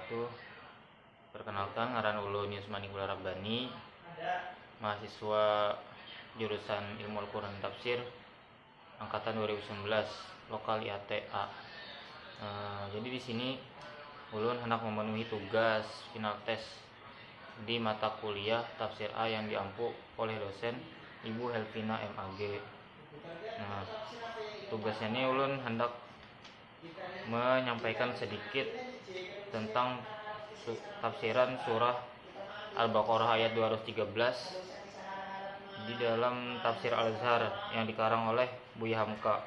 wabarakatuh. Perkenalkan, ngaran ulun Yusmani Gula Rabbani, mahasiswa jurusan Ilmu Al-Quran Tafsir angkatan 2019, lokal IATA. Jadi di sini ulun hendak memenuhi tugas final tes di mata kuliah Tafsir A yang diampu oleh dosen Ibu Helvina MAG. Nah, tugasnya ini ulun hendak menyampaikan sedikit tentang tafsiran surah Al-Baqarah ayat 213 di dalam tafsir Al-Azhar yang dikarang oleh Buya Hamka.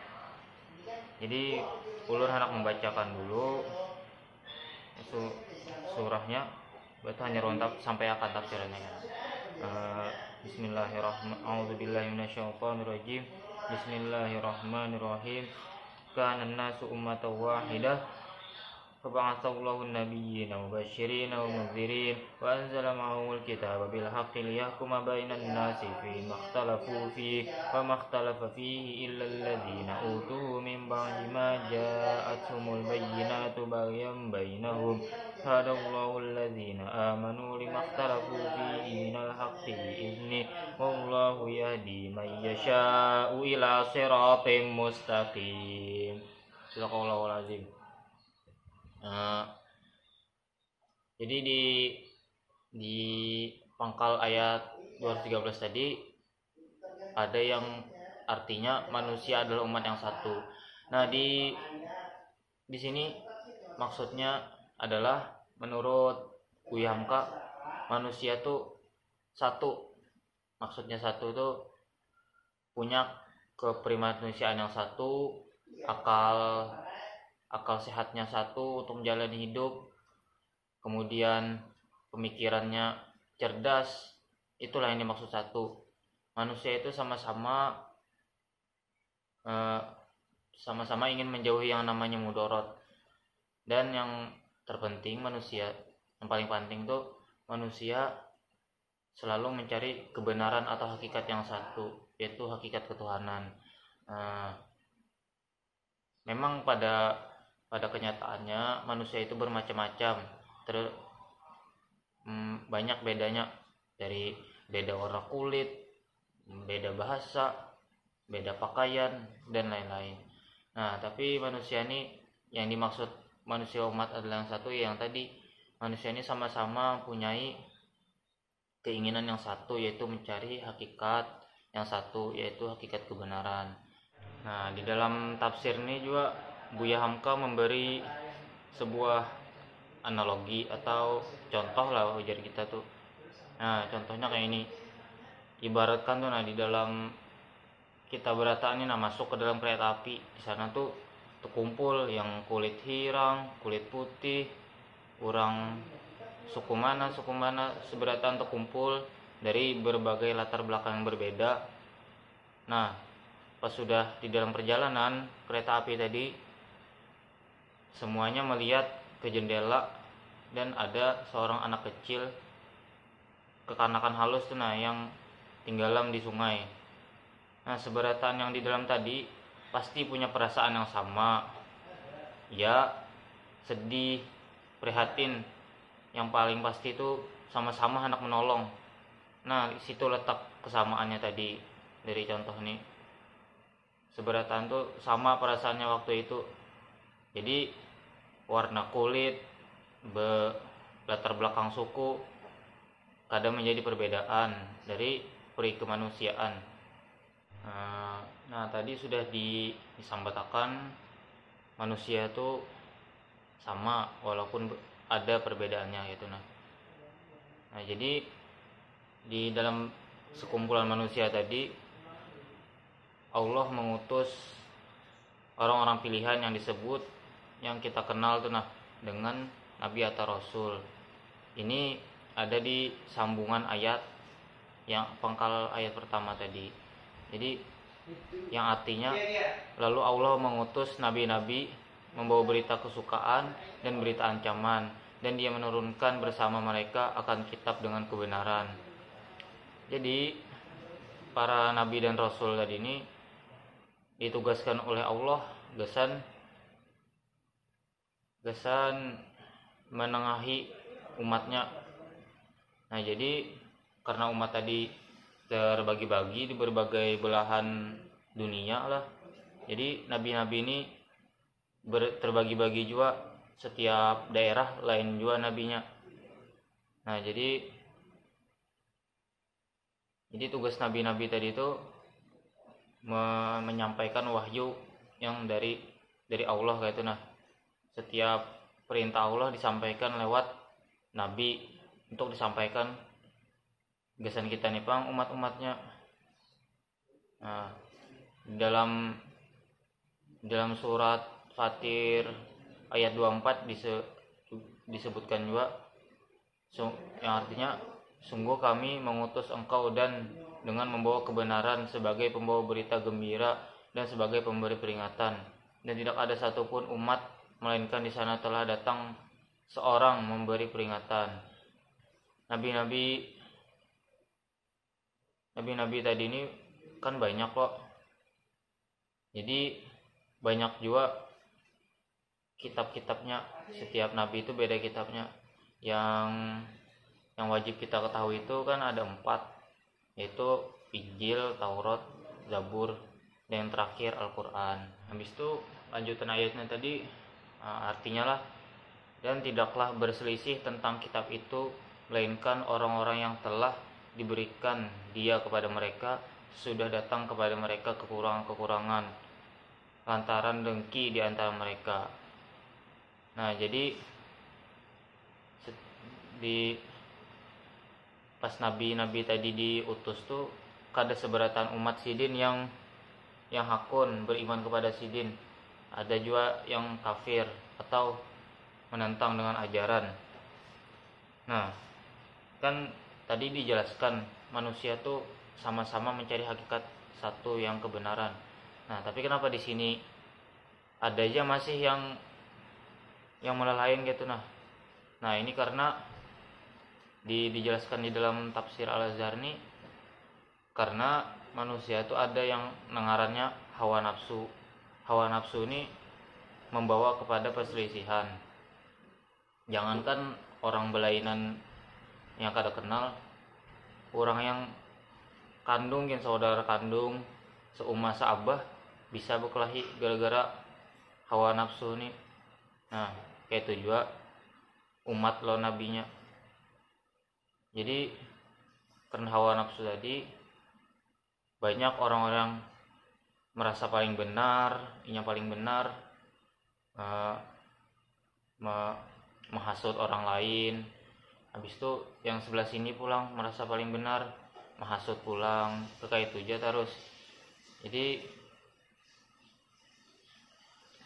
Jadi ulun hendak membacakan dulu surahnya, berarti hanya rontap sampai akan tafsirannya ya. Bismillahirrahmanirrahim. Bismillahirrahmanirrahim. Kana an-nasu ummatan wahidah fab'atsallahu an-nabiyyina mubasysyirin wa mundzirin wa anzala ma'ahumul kitaba bil haqqi liyahkuma bainan nasi fima ikhtalafu fihi wa ma ikhtalafa fihi illa alladziina utuhu min ba'di ma ja'atuhumul bayyinatu baghyan bainahum hadallahu alladziina aamanu lima ikhtalafu fihi minal haqqi bi'idznihi wallahu yahdi man yasha'u ila siratim mustaqim. Sadaqallahul azim. Jadi di pangkal ayat 213 tadi ada yang artinya manusia adalah umat yang satu. Nah, di sini maksudnya adalah menurut Buya Hamka, manusia tuh satu. Maksudnya satu tuh punya keprimanusiaan yang satu, akal sehatnya satu untuk menjalani hidup, kemudian pemikirannya cerdas. Itulah yang dimaksud satu. Manusia itu sama-sama ingin menjauhi yang namanya mudorot. Dan yang terpenting yang paling penting itu manusia selalu mencari kebenaran atau hakikat yang satu, yaitu hakikat ketuhanan. Memang pada kenyataannya manusia itu bermacam-macam, banyak bedanya, dari beda warna kulit, beda bahasa, beda pakaian, dan lain-lain. Nah, tapi manusia ini, yang dimaksud manusia umat adalah yang satu, yang tadi manusia ini sama-sama mempunyai keinginan yang satu, yaitu mencari hakikat yang satu, yaitu hakikat kebenaran. Nah, di dalam tafsir ini juga Buya Hamka memberi sebuah analogi atau contoh lah ujar kita tuh. Nah, contohnya kayak ini. Ibaratkan tuh, di dalam kita berataan ini, masuk ke dalam kereta api. Di sana tuh terkumpul yang kulit hirang, kulit putih, orang suku mana seberatan terkumpul dari berbagai latar belakang yang berbeda. Nah, pas sudah di dalam perjalanan kereta api tadi, semuanya melihat ke jendela dan ada seorang anak kecil kekanakan halus tuh, yang tinggalan di sungai. Nah, seberatan yang di dalam tadi pasti punya perasaan yang sama, ya sedih, prihatin. Yang paling pasti itu sama-sama hendak menolong. Nah, situ letak kesamaannya tadi dari contoh ini. Seberatan tuh sama perasaannya waktu itu. Jadi warna kulit, latar belakang suku kadang menjadi perbedaan dari peri kemanusiaan. Nah, tadi sudah disampaikan manusia itu sama walaupun ada perbedaannya gitu. Nah, jadi di dalam sekumpulan manusia tadi Allah mengutus orang-orang pilihan yang disebut, yang kita kenal tuh dengan Nabi atau Rasul. Ini ada di sambungan ayat yang pangkal ayat pertama tadi. Jadi yang artinya, lalu Allah mengutus nabi-nabi membawa berita kesukaan dan berita ancaman, dan Dia menurunkan bersama mereka akan kitab dengan kebenaran. Jadi para nabi dan rasul tadi ini ditugaskan oleh Allah gesan menengahi umatnya. Nah, jadi karena umat tadi terbagi-bagi di berbagai belahan dunia lah, jadi nabi-nabi ini terbagi-bagi juga, setiap daerah lain juga nabinya. Nah, jadi tugas nabi-nabi tadi itu menyampaikan wahyu yang dari Allah kayak itu. Nah, setiap perintah Allah disampaikan lewat nabi untuk disampaikan gesan kita nih pang umat-umatnya. Nah, dalam surat Fatir ayat 24 disebutkan juga yang artinya, sungguh kami mengutus engkau dan dengan membawa kebenaran sebagai pembawa berita gembira dan sebagai pemberi peringatan, dan tidak ada satupun umat melainkan di sana telah datang seorang memberi peringatan. Nabi-nabi tadi ini kan banyak kok. Jadi banyak juga kitab-kitabnya. Setiap nabi itu beda kitabnya. Yang wajib kita ketahui itu kan ada 4, yaitu Injil, Taurat, Zabur, dan yang terakhir Al-Quran. Habis itu lanjutan ayatnya tadi artinya lah, dan tidaklah berselisih tentang kitab itu melainkan orang-orang yang telah diberikan dia kepada mereka sudah datang kepada mereka kekurangan-kekurangan lantaran dengki di antara mereka. Nah, jadi pas nabi-nabi tadi diutus tuh kada seberatan umat sidin yang hakun beriman kepada sidin, ada juga yang kafir atau menentang dengan ajaran. Nah, kan tadi dijelaskan manusia tuh sama-sama mencari hakikat satu yang kebenaran. Nah, tapi kenapa di sini ada aja masih yang melalain gitu. Nah, ini karena dijelaskan di dalam tafsir Al-Azhar nih, karena manusia itu ada yang nengarannya hawa nafsu. Hawa nafsu ini membawa kepada perselisihan. Jangankan orang belainan yang kada kenal, orang yang kandung yang saudara kandung seumah seabah bisa berkelahi gara-gara hawa nafsu nih. Nah, kayak itu juga umat lo nabinya. Jadi karena hawa nafsu tadi, banyak orang-orang merasa paling benar, yang paling benar, menghasut orang lain. Habis itu yang sebelah sini pulang merasa paling benar, menghasut pulang, kayak itu aja terus. Jadi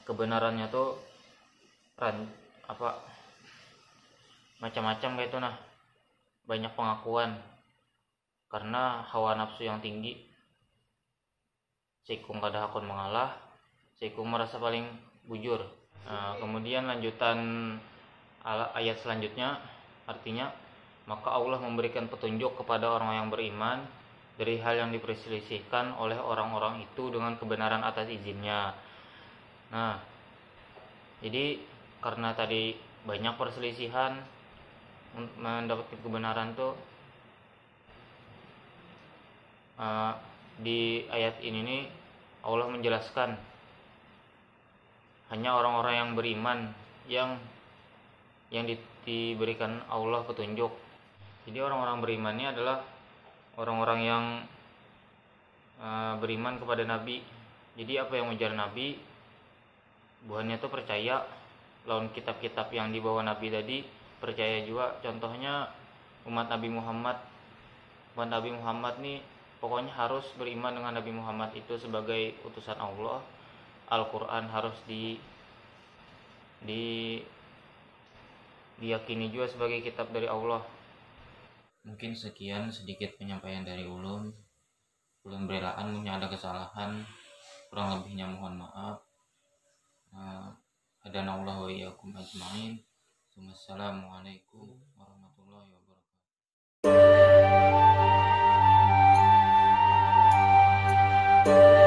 kebenarannya tuh macam-macam kayak itu. Nah, banyak pengakuan karena hawa nafsu yang tinggi. Sikung kada hakun mengalah, sikung merasa paling bujur. Nah, kemudian lanjutan ayat selanjutnya artinya, maka Allah memberikan petunjuk kepada orang yang beriman dari hal yang diperselisihkan oleh orang-orang itu dengan kebenaran atas izinnya. Nah, jadi karena tadi banyak perselisihan mendapatkan kebenaran tuh, di ayat ini nih Allah menjelaskan hanya orang-orang yang beriman yang diberikan Allah petunjuk. Jadi orang-orang beriman ini adalah orang-orang yang beriman kepada Nabi. Jadi apa yang mengejar Nabi, buahnya tuh percaya. Lawan kitab-kitab yang dibawa Nabi tadi percaya juga. Contohnya umat Nabi Muhammad. Umat Nabi Muhammad nih pokoknya harus beriman dengan Nabi Muhammad itu sebagai utusan Allah. Al-Quran harus diyakini juga sebagai kitab dari Allah. Mungkin sekian sedikit penyampaian dari ulun. Ulun berelaan punya ada kesalahan, kurang lebihnya mohon maaf. Hadanallahu wa iyyakum ajmain. Wassalamualaikum warahmatullahi wabarakatuh.